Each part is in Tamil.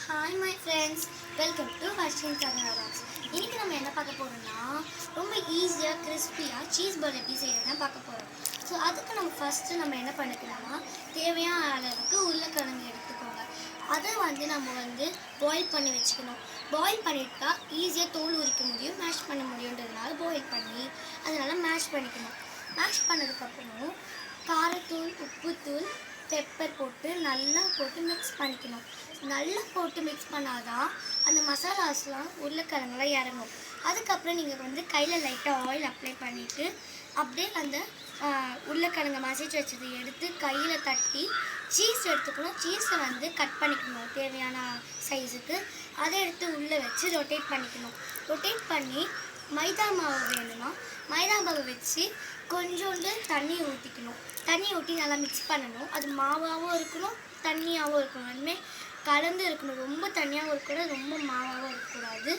Hi my friends, welcome to Varshin Sadhana Vlogs. இன்னைக்கு நம்ம என்ன பார்க்க போறோம்னா ரொம்ப ஈஸியா கிறிஸ்பியா சீஸ் பர்கர் எப்படி செய்யறதுன்னு பார்க்க போறோம். ஸோ அதுக்கு நம்ம ஃபர்ஸ்ட் நம்ம என்ன பண்ணிக்கலாம்னா தேவையான அளவுக்கு உருளைக்கிழங்கு எடுத்துக்கோங்க. அதை நம்ம பாயில் பண்ணி வச்சுக்கணும். பாயில் பண்ணிட்டா ஈஸியாக தோல் உரிக்க முடியும், மேஷ் பண்ண முடியுன்றதுனால பாயில் பண்ணி அதனால மேஷ் பண்ணிக்கணும். மேஷ் பண்ணதுக்கப்புறம் காரத்தூள், உப்புத்தூள், பெப்பர் போட்டு நல்லா மிக்ஸ் பண்ணிக்கணும். நல்லா மிக்ஸ் பண்ணாதான் அந்த மசாலாஸ்லாம் உருளைக்கிழங்குலாம் இறங்கும். அதுக்கப்புறம் நீங்கள் கையில் லைட்டாக ஆயில் அப்ளை பண்ணிவிட்டு அப்படியே அந்த உருளைக்கிழங்கு மசிச்சு வச்சதை எடுத்து கையில் தட்டி சீஸ் எடுத்துக்கணும். சீஸை கட் பண்ணிக்கணும் தேவையான சைஸுக்கு. அதை எடுத்து உள்ளே வச்சு ரொட்டேட் பண்ணிக்கணும். ரொட்டேட் பண்ணி மைதா மாவு வேணும்னா மைதா மாவு வச்சு கொஞ்சோண்டு தண்ணி ஊற்றிக்கணும். தண்ணி ஊற்றி நல்லா மிக்ஸ் பண்ணணும். அது மாவாகவும் இருக்கணும், தண்ணியாகவும் இருக்கணும், ரெண்டுமே கலந்து இருக்கணும். ரொம்ப தண்ணியாகவும் இருக்கக்கூடாது, ரொம்ப மாவாகவும் இருக்கக்கூடாது.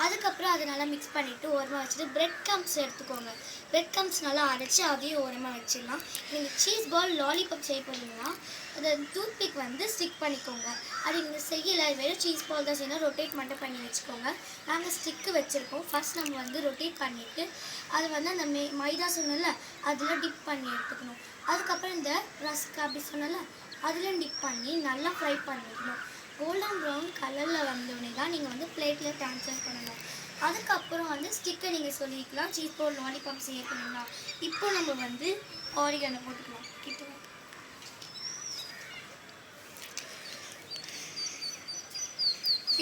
அதுக்கப்புறம் அதை நல்லா மிக்ஸ் பண்ணிவிட்டு ஓரமாக வச்சுட்டு பிரெட் கம்ஸ் எடுத்துக்கோங்க. பிரெட் கம்ஸ் நல்லா அரைச்சி அதையும் ஓரமாக வச்சிடலாம். நீங்கள் சீஸ் பால் லாலிபாப் செய்ய போனீங்கன்னா அதை டூத்பிக் ஸ்டிக் பண்ணிக்கோங்க. அது நீங்கள் செய்யலை, வெறும் சீஸ் பால் தான் செய்யணும், ரொட்டேட் மட்டும் பண்ணி வச்சுக்கோங்க. நாங்கள் ஸ்டிக்கு வச்சுருக்கோம். ஃபஸ்ட் நம்ம ரொட்டேட் பண்ணிவிட்டு அதை அந்த மைதா சொன்னல அதில் டிப் பண்ணி எடுத்துக்கணும். அதுக்கப்புறம் இந்த ரஸ்க் அப்படி சொன்னல அதில் டிப் பண்ணி நல்லா ஃப்ரை பண்ணிக்கணும். கோல்டன் ப்ரௌன் கலரில் வந்தோடனே தான் நீங்கள் பிளேட்டில் ட்ரான்ஸ்ஃபர் பண்ணணும். அதுக்கப்புறம் ஸ்டிக்கை நீங்கள் சொல்லிக்கலாம் சீஸ் பால் லாலிபாப் செய்ய போனீங்களா. இப்போ நம்ம ஆரிகானோ போட்டுக்கலாம்.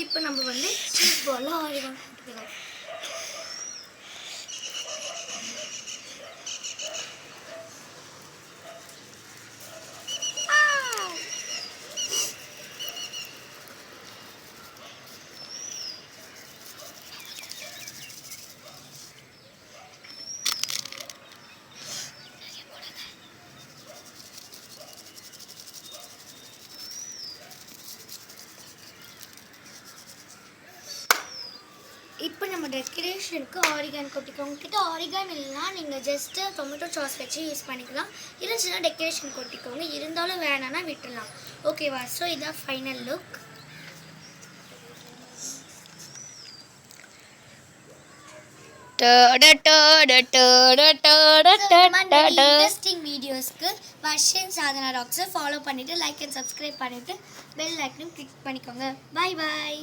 இப்போ நம்ம சீஸ் பாலில் ஆரிகானோ போட்டுக்கலாம். இப்போ நம்ம டெக்கரேஷனுக்கு ஆரிகான் கொட்டிக்கலாம். உங்ககிட்ட ஆரிகான் இல்லைனா நீங்கள் ஜஸ்ட்டு டொமேட்டோ சாஸ் வச்சு யூஸ் பண்ணிக்கலாம். இருந்துச்சுன்னா டெக்கரேஷன் கொட்டிக்கோங்க, இருந்தாலும் வேணான்னா விட்டுடலாம். ஓகேவா? ஸோ இதான் ஃபைனல் லுக். இன்ட்ரெஸ்டிங் வீடியோஸ்க்கு வர்ஷன் சாதனா ராக்ஸை ஃபாலோ பண்ணிவிட்டு லைக் அண்ட் சப்ஸ்கிரைப் பண்ணிவிட்டு பெல் ஐக்கனும் கிளிக் பண்ணிக்கோங்க. பாய் பாய்.